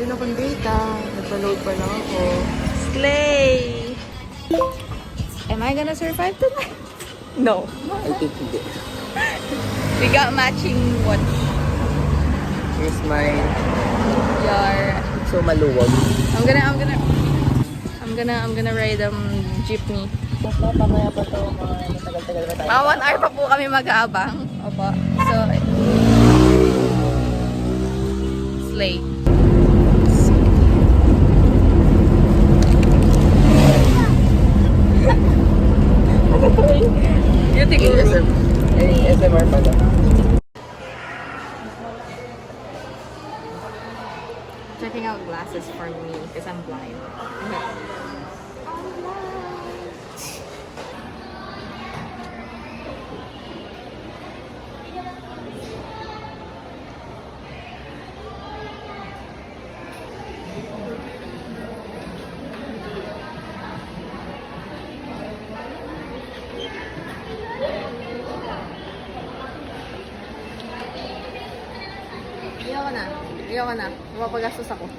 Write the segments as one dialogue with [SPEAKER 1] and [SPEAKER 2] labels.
[SPEAKER 1] din akong data. Nagpa-load pa lang ako.
[SPEAKER 2] Slay! Am I gonna survive tonight? No.
[SPEAKER 1] I think hindi.
[SPEAKER 2] We got matching watch.
[SPEAKER 1] Here's my...
[SPEAKER 2] Yar.
[SPEAKER 1] So maluwag.
[SPEAKER 2] I'm gonna ride jeepney.
[SPEAKER 1] Mamaya pa to. Mga tagal-tagal na tayo.
[SPEAKER 2] 1 hour pa po kami mag-aabang. Opo. So, slay. Yung tiguro.
[SPEAKER 1] ASMR pala.
[SPEAKER 2] Checking out glasses for me because I'm blind. Ayoko na. Mapapagastos ako.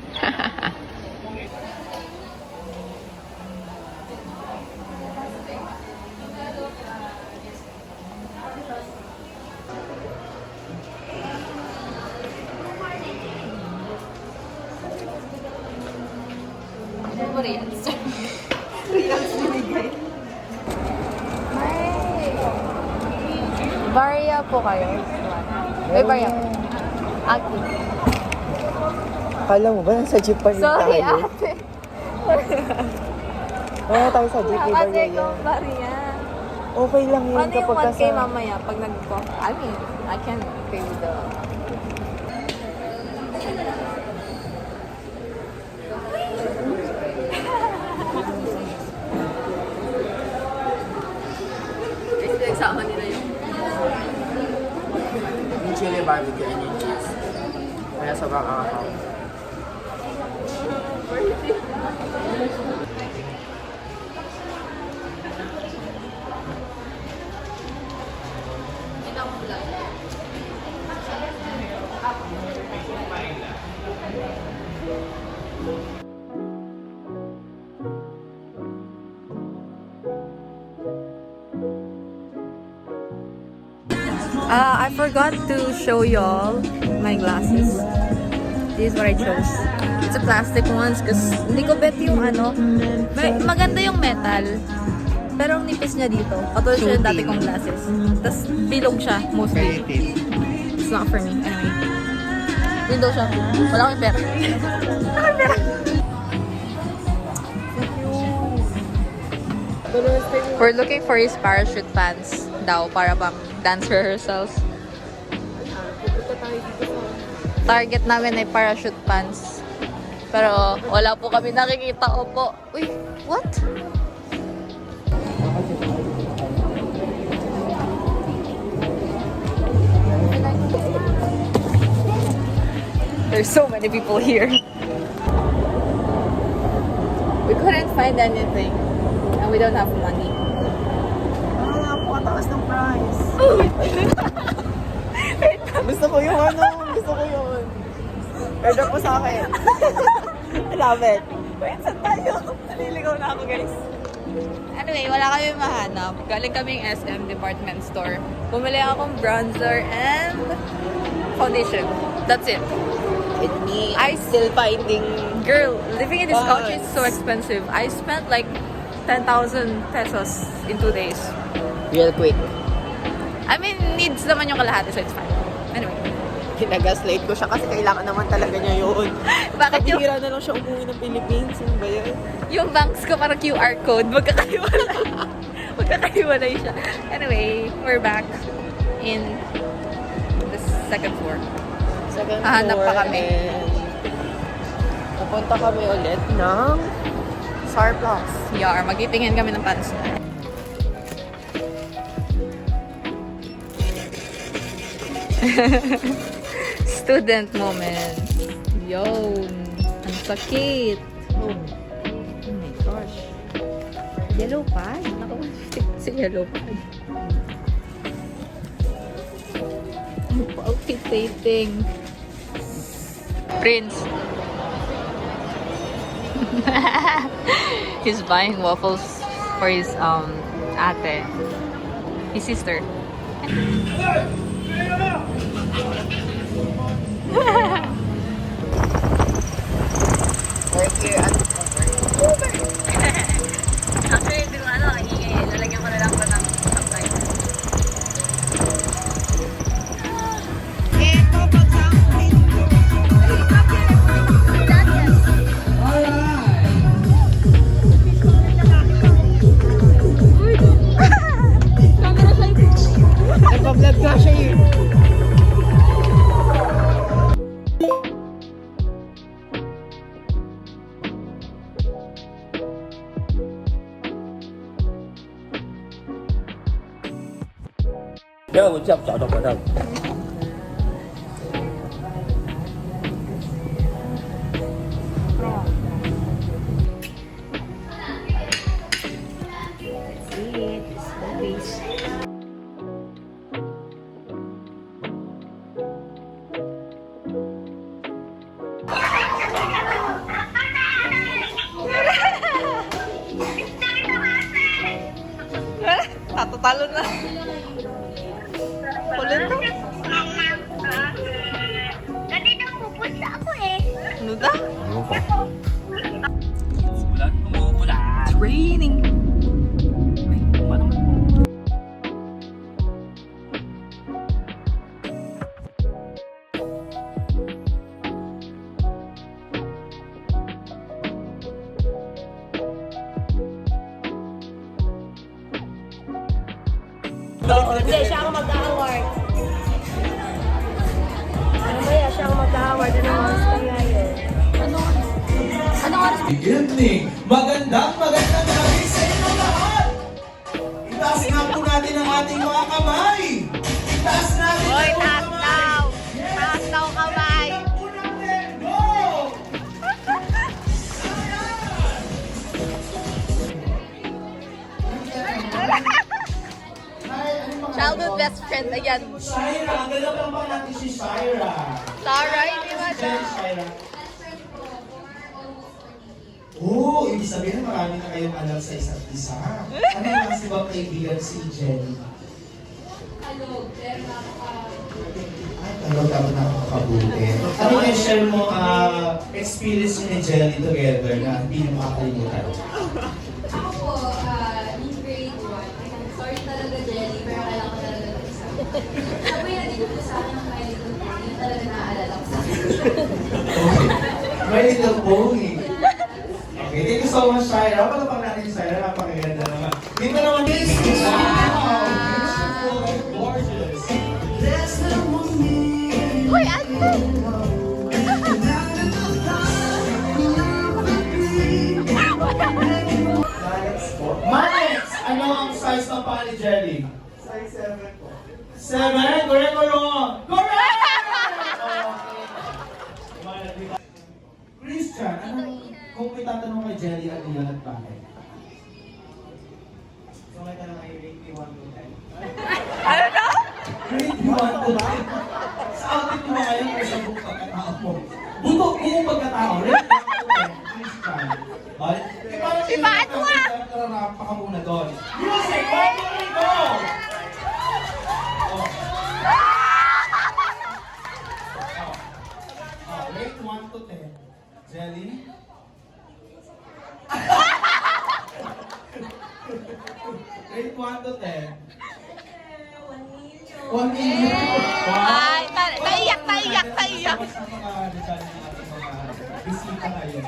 [SPEAKER 2] Varia po kayo. May Varia. Aki.
[SPEAKER 1] Akala mo ba nasa jeep pa rin
[SPEAKER 2] Sorry,
[SPEAKER 1] tayo?
[SPEAKER 2] ate.
[SPEAKER 1] Oo, tayo sa jeep. Iba
[SPEAKER 2] Kasi
[SPEAKER 1] yun.
[SPEAKER 2] kung Varia.
[SPEAKER 1] Okay lang yun
[SPEAKER 2] Ano yung
[SPEAKER 1] kapag
[SPEAKER 2] 1K mamaya pag nag-co? I mean, I can pay with the... Nagsama nila yung...
[SPEAKER 1] Yung chili barbecue and yung cheese. Kaya sobrang kakakaw.
[SPEAKER 2] I forgot to show y'all my glasses. This is what I chose. It's a plastic ones kasi hindi ko bet yung ano. Maganda yung metal. Pero ang nipis niya dito. Katulad siya yung dati kong glasses. Tapos bilog siya mostly. It's not for me. Anyway. Window siya. Wala akong pera. Wala akong pera. We're looking for his parachute pants daw para pang dance rehearsals. Target namin ay parachute pants. Pero wala po kami nakikita. Opo. Uy, what? There's so many people here. We couldn't find anything. And we don't have money.
[SPEAKER 1] Napakataas ng price. Gusto ko yung ano. Gusto ko yun. Airdrop po sa akin. I love it.
[SPEAKER 2] Wait, saan tayo? Naliligaw na ako, guys. Anyway, wala kami mahanap. Galing kaming SM department store. Bumili akong bronzer and foundation. That's it.
[SPEAKER 1] And me, I still finding...
[SPEAKER 2] Girl, living in this country is so expensive. I spent like 10,000 pesos in 2 days.
[SPEAKER 1] Real quick.
[SPEAKER 2] I mean, needs naman yung kalahati, so it's fine. Anyway.
[SPEAKER 1] Kinagaslight ko siya kasi kailangan naman talaga niya yun.
[SPEAKER 2] Bakit yung...
[SPEAKER 1] Hira na lang siya umuwi ng Philippines. Ano ba yun?
[SPEAKER 2] Yung banks ko parang QR code, magkakaiwalay. Magkakaiwalay siya. Anyway, we're back in the second floor.
[SPEAKER 1] Second
[SPEAKER 2] Hahanap
[SPEAKER 1] floor
[SPEAKER 2] pa kami.
[SPEAKER 1] and pupunta kami ulit ng Sarplax.
[SPEAKER 2] Yar, magtitingin kami ng pants na. Student moment. Yun. Ang sakit.
[SPEAKER 1] Oh my gosh.
[SPEAKER 2] Yellow pad? Si yellow pad. Palpitating. Prince. He's buying waffles for his ate, his sister.
[SPEAKER 1] Work here at
[SPEAKER 2] Actually, ito yung ano, ang ingay. Lalagyan ko na lang ko ng subtitle.
[SPEAKER 1] nagpa-vlog ka siya eh.
[SPEAKER 3] Yo, what's up? 找到火车。
[SPEAKER 2] Tatatalo na. Kulit to.
[SPEAKER 4] Ganito pupunta ako eh.
[SPEAKER 2] Ano da?
[SPEAKER 3] Umuulan, umuulan.
[SPEAKER 2] It's raining.
[SPEAKER 4] Hindi, siya ang mag-award. Ano ba yan? Siya ang mag-award. Anong oras kaya yun? Anong oras?
[SPEAKER 5] Good evening! Magandang gabi sa inyo lahat! Itaas nga po natin ang ating mga kamay! Itaas natin
[SPEAKER 2] Hoy,
[SPEAKER 5] ang
[SPEAKER 2] taas
[SPEAKER 5] kamay!
[SPEAKER 2] daw! Taas daw kamay!
[SPEAKER 5] Itaas po natin! Go!
[SPEAKER 2] Childhood best friend, ayan.
[SPEAKER 5] Shaira, ang ganda lang ba natin si Shaira?
[SPEAKER 2] Sarah, hindi ba siya?
[SPEAKER 5] Shaira. Oh, ibig sabihin marami na kayong alam sa isa't isa. Ano yung kasi bang kaibigan si Jenny? Ay, talagang dapat nakakabuti. Ano yung share mo experience niyo ni Jelly together na hindi mo makakalimutan?
[SPEAKER 6] Ako po, in grade 1, sorry talaga Jelly, pero kailangan ko talaga ng isa. Sabay na dito po sa akin ang My Little Pony, yun talaga naaalala ko sa akin.
[SPEAKER 5] Okay. My Little Pony. Okay, thank you so much, Shaira. Palapang natin, Shaira. Napakaganda naman. Dito naman, wow! Beautiful, gorgeous.
[SPEAKER 2] Uy, ate!
[SPEAKER 5] Manex! Ano ang size ng paa ni Jelly? Size 7 po. 7? Correct or wrong? Correct! Okay. Christian, kung may tatanong kay Jelly, ano yan at bakit? So may tanong kay rate me 1 to 10.
[SPEAKER 2] Ano na?
[SPEAKER 5] Rate me 1 to 10. Sa outfit mo ba ngayon o sa buong pagkatao mo? Buong pagkatao. Rate me 1 to 10. Christian.
[SPEAKER 2] Si Pato ah!
[SPEAKER 5] Nararapa ka muna doon. Music! 1, 2, 3, go! Rate 1 to 10. Jelly? Rate 1 to 10. 1 million.
[SPEAKER 2] Ay, naiyak, naiyak, naiyak.
[SPEAKER 5] Tapos na mga detalye ng ating mga bisita ngayon.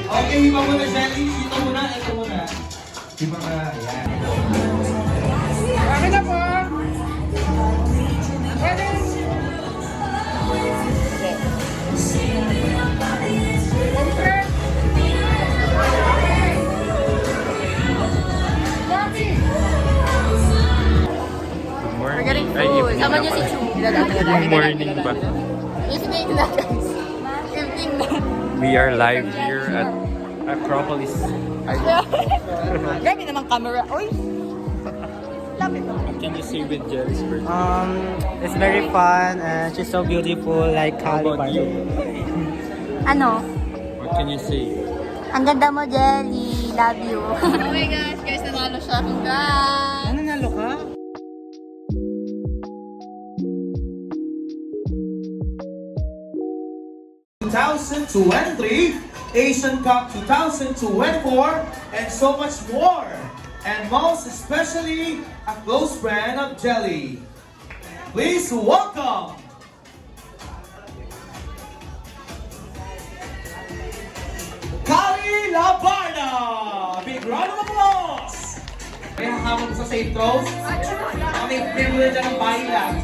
[SPEAKER 5] Okay, iba muna, Jelly. Ito muna, ito muna. Yung mga, ayan.
[SPEAKER 4] Kasama niyo si Chu.
[SPEAKER 3] Morning ba?
[SPEAKER 4] Evening na, guys. Evening na.
[SPEAKER 3] We are live here at Acropolis.
[SPEAKER 1] Grabe naman camera. Uy!
[SPEAKER 3] What can you say with Jelly's birthday?
[SPEAKER 1] It's very fun and she's so beautiful like
[SPEAKER 3] How
[SPEAKER 1] Halle
[SPEAKER 3] about you?
[SPEAKER 4] Ano?
[SPEAKER 3] What can you say?
[SPEAKER 4] Ang ganda mo, Jelly. Love you. Oh my gosh, guys, nanalo siya. Congrats!
[SPEAKER 1] Ano nalo ka?
[SPEAKER 5] Asian Cup 2024, and so much more. And most especially, a close friend of Jelly. Please welcome Kali Labarda! Big round of applause! May hahamon sa safe throws. Kami privilege ng bayan.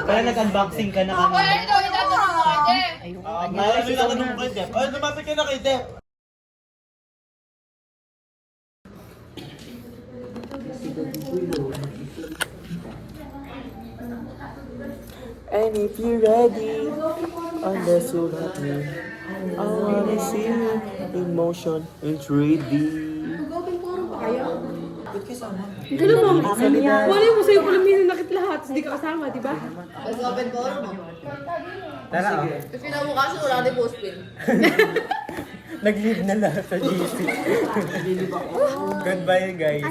[SPEAKER 1] Kaya nag-unboxing ka na kami. Ayun, ako nung kay Dep. Ayun, lumapit ka na kay Dep. And if you're ready, unless you let me, I wanna see you in motion. It's ready.
[SPEAKER 7] Ganun mo. Wala mo sa'yo pala may nakit lahat. Hindi ka kasama, di ba?
[SPEAKER 1] Tara,
[SPEAKER 4] Kasi nabukasan wala na yung postpin.
[SPEAKER 1] nag-leave na lahat sa GC. Goodbye, guys.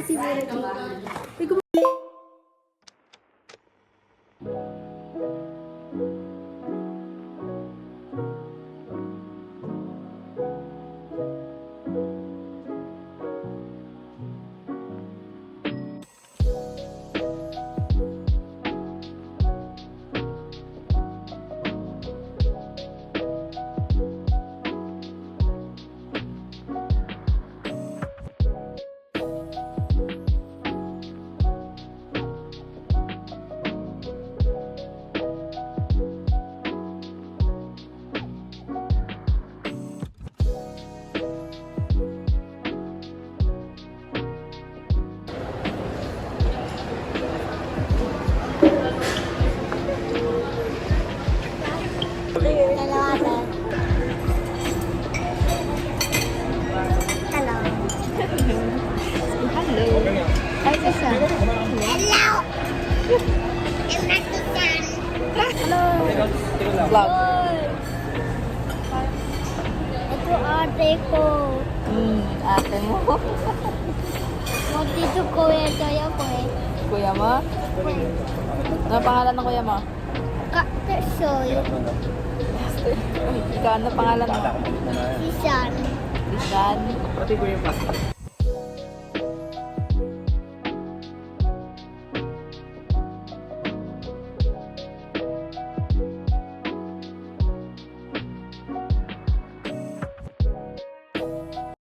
[SPEAKER 4] ate ko.
[SPEAKER 2] Ate mo.
[SPEAKER 4] Dito kuya tayo ko eh.
[SPEAKER 2] Kuya mo? Ano pangalan ng kuya mo?
[SPEAKER 4] Kaktersoy.
[SPEAKER 2] Ikaw, ano pangalan mo?
[SPEAKER 4] Si San.
[SPEAKER 2] Isan.
[SPEAKER 3] Pati ko yung